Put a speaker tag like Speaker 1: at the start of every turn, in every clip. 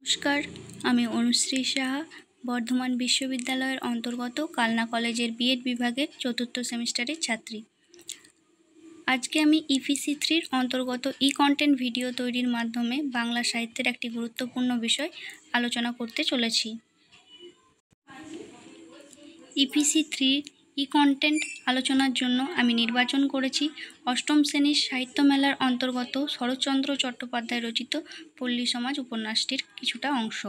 Speaker 1: নমস্কার, আমি অনুশ্রী সাহা, বর্ধমান বিশ্ববিদ্যালয়ের অন্তর্গত কালনা কলেজের বিএড বিভাগের চতুর্থ সেমিস্টারের ছাত্রী। আজকে আমি ইপিসি 3-র অন্তর্গত কন্টেন্ট ভিডিও তৈরির মাধ্যমে বাংলা সাহিত্যের একটি গুরুত্বপূর্ণ বিষয় আলোচনা করতে চলেছি। ইপিসি 3 কন্টেন্ট আলোচনার জন্য আমি নির্বাচন করেছি অষ্টম শ্রেণীর সাহিত্য মেলার অন্তর্গত শরৎচন্দ্র চট্টোপাধ্যায় রচিত পল্লী সমাজ উপন্যাসটির কিছুটা অংশ।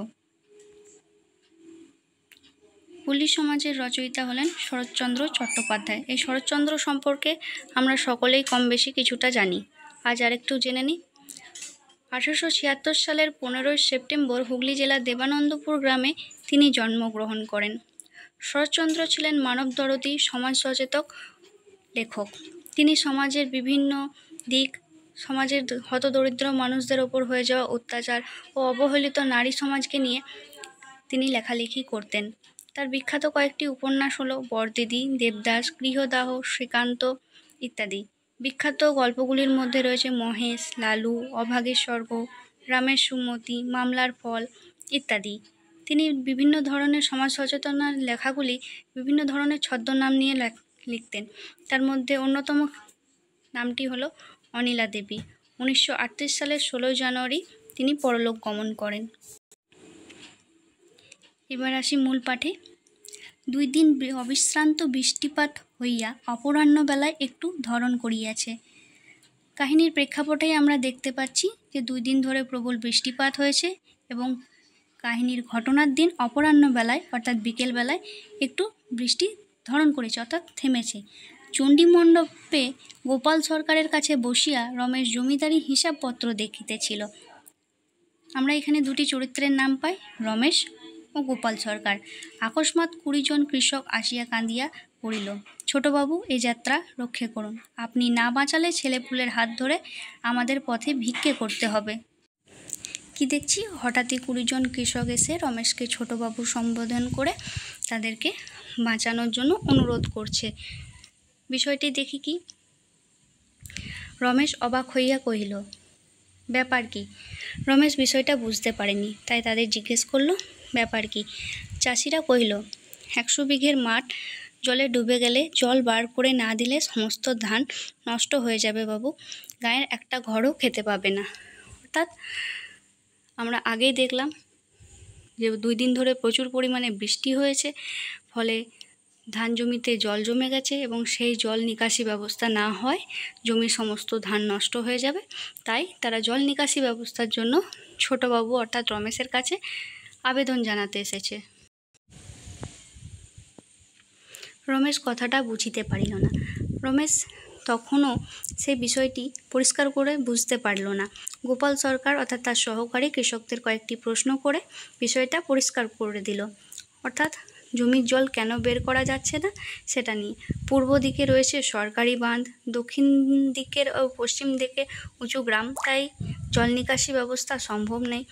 Speaker 1: পল্লী সমাজের রচয়িতা হলেন শরৎচন্দ্র চট্টোপাধ্যায়। এই শরৎচন্দ্র সম্পর্কে আমরা সকলেই কম বেশি কিছুটা জানি। আজ আরেকটু জেনে নিই। 1876 সালের 15 সেপ্টেম্বর হুগলি জেলার দেবানন্দপুর গ্রামে তিনি জন্মগ্রহণ করেন। শরৎচন্দ্র ছিলেন মানবদরদী, সমাজ সচেতক লেখক। তিনি সমাজের বিভিন্ন দিক, সমাজের হতদরিদ্র মানুষদের ওপর হয়ে যাওয়া অত্যাচার ও অবহেলিত নারী সমাজকে নিয়ে তিনি লেখালেখি করতেন। তার বিখ্যাত কয়েকটি উপন্যাস হলো বরদিদি, দেবদাস, গৃহদাহ, শ্রীকান্ত ইত্যাদি। বিখ্যাত গল্পগুলির মধ্যে রয়েছে মহেশ, লালু, অভাগের স্বর্গ, রামের সুমতি, মামলার ফল ইত্যাদি। তিনি বিভিন্ন ধরনের সমাজ সচেতনার লেখাগুলি বিভিন্ন ধরনের ছদ্মনাম নিয়ে লিখতেন। তার মধ্যে অন্যতম নামটি হলো অনিলা দেবী। 1938 সালের 16 জানুয়ারি তিনি পরলোক গমন করেন। এবার আসি মূল পাঠে। 2 দিন অবিশ্রান্ত বৃষ্টিপাত হইয়া অপরাহ্ন বেলায় একটু ধরণ করিয়াছে। কাহিনীর প্রেক্ষাপটেই আমরা দেখতে পাচ্ছি যে 2 দিন ধরে প্রবল বৃষ্টিপাত হয়েছে এবং কাহিনীর ঘটনার দিন অপরাহ্ন বেলায় অর্থাৎ বিকেল বেলায় একটু বৃষ্টি ধরণ করেছে অর্থাৎ থেমেছে। চণ্ডীমণ্ডপে গোপাল সরকারের কাছে বসিয়া রমেশ জমিদারি হিসাবপত্র দেখিতেছিল। আমরা এখানে দুটি চরিত্রের নাম পাই, রমেশ ও গোপাল সরকার। আকস্মাৎ 20 জন কৃষক আসিয়া কাঁদিয়া পড়িল, ছোটবাবু এ যাত্রা রক্ষে করুন, আপনি না বাঁচালে ছেলেপুলের হাত ধরে আমাদের পথে ভিক্ষে করতে হবে। কি দেখছি, হঠাৎই 20 জন কৃষক এসে রমেশকে ছোটবাবু সম্বোধন করে তাদেরকে বাঁচানোর জন্য অনুরোধ করছে। বিষয়টি দেখি কি। রমেশ অবাক হইয়া কহিল, ব্যাপার কি? রমেশ বিষয়টা বুঝতে পারেনি, তাই তাদের জিজ্ঞেস করল, ব্যাপার কি? চাষিরা কহিল, 100 বিঘের মাঠ জলে ডুবে গেলে জল বার করে না দিলে সমস্ত ধান নষ্ট হয়ে যাবে বাবু, গায়ের একটা ঘরও খেতে পাবে না। অর্থাৎ আমরা আগেই দেখলাম যে 2 দিন ধরে প্রচুর পরিমাণে বৃষ্টি হয়েছে, ফলে ধান জমিতে জল জমে গেছে এবং সেই জল নিকাশি ব্যবস্থা না হয় জমির সমস্ত ধান নষ্ট হয়ে যাবে। তাই তারা জল নিকাশি ব্যবস্থার জন্য ছোটবাবু অর্থাৎ রমেশের কাছে আবেদন জানাতে এসেছে। রমেশ কথাটা বুঝিতে পারিল না। রমেশ তখনও সেই বিষয়টি পরিষ্কার করে বুঝতে পারল না। গোপাল সরকার অর্থাৎ তার সহকারী কৃষকদের কয়েকটি প্রশ্ন করে বিষয়টা পরিষ্কার করে দিল। অর্থাৎ জমির জল কেন বের করা যাচ্ছে না সেটা নিয়ে। পূর্ব দিকে রয়েছে সরকারি বাঁধ, দক্ষিণ দিকের ও পশ্চিম দিকে উঁচু গ্রাম, তাই জল নিকাশি ব্যবস্থা সম্ভব নেই।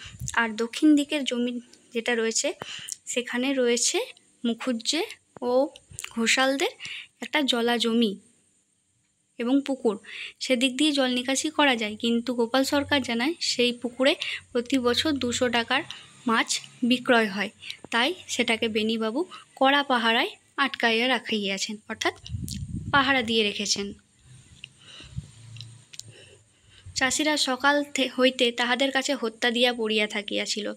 Speaker 1: আর দক্ষিণ দিকের জমি যেটা রয়েছে সেখানে রয়েছে মুখুজ্জে ও ঘোষালদের একটা জলা জমি এবং পুকুর, সেদিক দিয়ে জল নিকাশি করা যায়, কিন্তু গোপাল সরকার জানায় সেই পুকুরে প্রতি বছর 200 টাকার মাছ বিক্রয় হয়, তাই সেটাকে বেনিবাবু কড়া পাহারায় আটকাইয়া রাখিয়াছেন অর্থাৎ পাহারা দিয়ে রেখেছেন। চাষিরা সকাল হইতে তাহাদের কাছে হত্যা দিয়া পড়িয়া থাকিয়াছিল।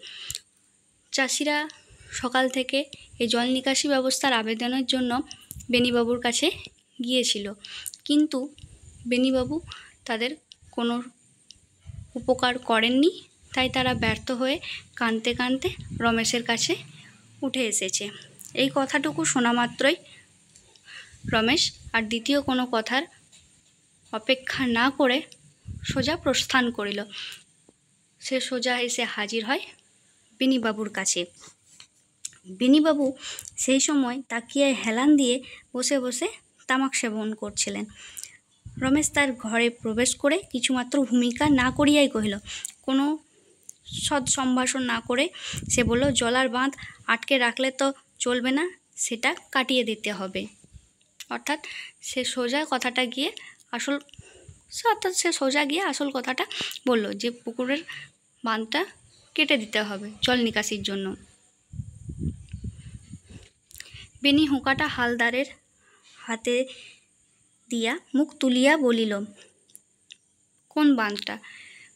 Speaker 1: চাষিরা সকাল থেকে এই জল নিকাশি ব্যবস্থার আবেদনের জন্য বেনিবাবুর কাছে গিয়েছিল, কিন্তু বেনিবাবু তাদের কোনো উপকার করেননি, তাই তারা ব্যর্থ হয়ে কাঁদতে কাঁদতে রমেশের কাছে উঠে এসেছে। এই কথাটুকু শোনা মাত্রই রমেশ আর দ্বিতীয় কোনো কথার অপেক্ষা না করে সোজা প্রস্থান করিল। সে সোজা এসে হাজির হয় বেনিবাবুর কাছে। বেনিবাবু সেই সময় তাকিয়ায় হেলান দিয়ে বসে বসে তামাক সেবন করছিলেন। রমেশ তার ঘরে প্রবেশ করে কিছুমাত্র ভূমিকা না করিয়াই কহিল, কোনো সৎ সম্ভাষণ না করে সে বলল, জলার বাঁধ আটকে রাখলে তো চলবে না, সেটা কাটিয়ে দিতে হবে। অর্থাৎ সে সোজা গিয়ে আসল কথাটা বলল যে পুকুরের বাঁধটা কেটে দিতে হবে জল নিকাশির জন্য। বেনি হুঁকাটা হালদারের হাতে দিয়া মুখ তুলিয়া বলিল, কোন বাঁধটা?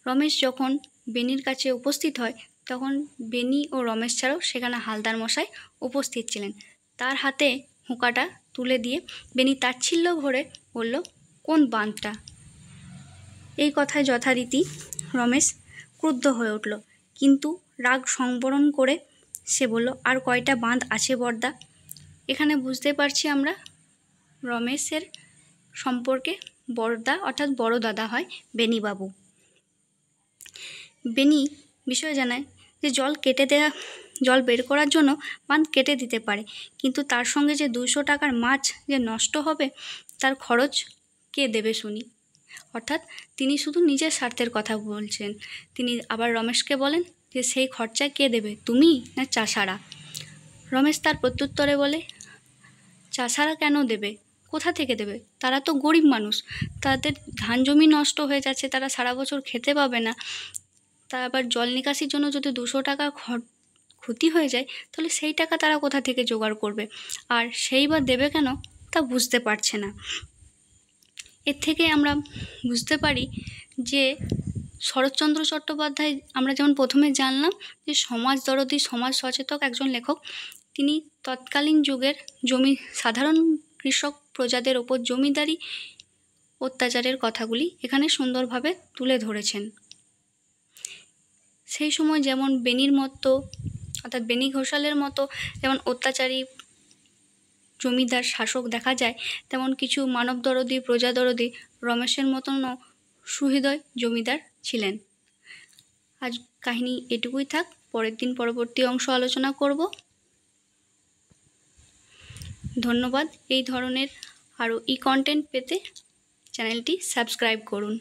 Speaker 1: রমেশ যখন বেনির কাছে উপস্থিত হয় তখন বেনি ও রমেশ ছাড়াও সেখানে হালদার মশাই উপস্থিত ছিলেন। তার হাতে হুঁকাটা তুলে দিয়ে বেনি তাচ্ছিল্য ভরে বলল, কোন বাঁধটা? এই কথায় যথারীতি রমেশ ক্রুদ্ধ হয়ে উঠল, কিন্তু রাগ সংবরণ করে সে বলল, আর কয়টা বাঁধ আছে বড়দা? এখানে বুঝতে পারছি আমরা রমেশের সম্পর্কে বড়দা অর্থাৎ বড় দাদা হয় বেনিবাবু। বেনি বিষয় জানায় যে জল বের করার জন্য বাঁধ কেটে দিতে পারে, কিন্তু তার সঙ্গে যে 200 টাকার মাছ যে নষ্ট হবে তার খরচ কে দেবে শুনি? অর্থাৎ তিনি শুধু নিজের স্বার্থের কথা বলছেন। তিনি আবার রমেশকে বলেন যে সেই খরচা কে দেবে, তুমি না চাষারা? রমেশ তার প্রত্যুত্তরে বলে, চাষারা কেন দেবে? কোথা থেকে দেবে? তারা তো গরিব মানুষ, তাদের ধান জমি নষ্ট হয়ে যাচ্ছে, তারা সারা বছর খেতে পাবে না। তা আবার জল নিকাশির জন্য যদি 200 টাকা ক্ষতি হয়ে যায় তাহলে সেই টাকা তারা কোথা থেকে জোগাড় করবে? আর সেই বা দেবে কেন তা বুঝতে পারছে না। এর থেকে আমরা বুঝতে পারি যে শরৎচন্দ্র চট্টোপাধ্যায় আমরা যেমন প্রথমে জানলাম যে সমাজ দরদী, সমাজ সচেতক একজন লেখক, তিনি তৎকালীন যুগের সাধারণ কৃষক প্রজাদের ওপর জমিদারি অত্যাচারের কথাগুলি এখানে সুন্দরভাবে তুলে ধরেছেন। সেই সময় যেমন বেনির মতো অর্থাৎ বেনি ঘোষালের মতো যেমন অত্যাচারী জমিদার শাসক দেখা যায়, তেমন কিছু মানবদরদী, প্রজাদরদী রমেশের মতনও সুহৃদয় জমিদার ছিলেন। আজ কাহিনী এটুকুই থাক, পরের দিন পরবর্তী অংশ আলোচনা করব। ধন্যবাদ। এই ধরনের আরও কন্টেন্ট পেতে চ্যানেলটি সাবস্ক্রাইব করুন।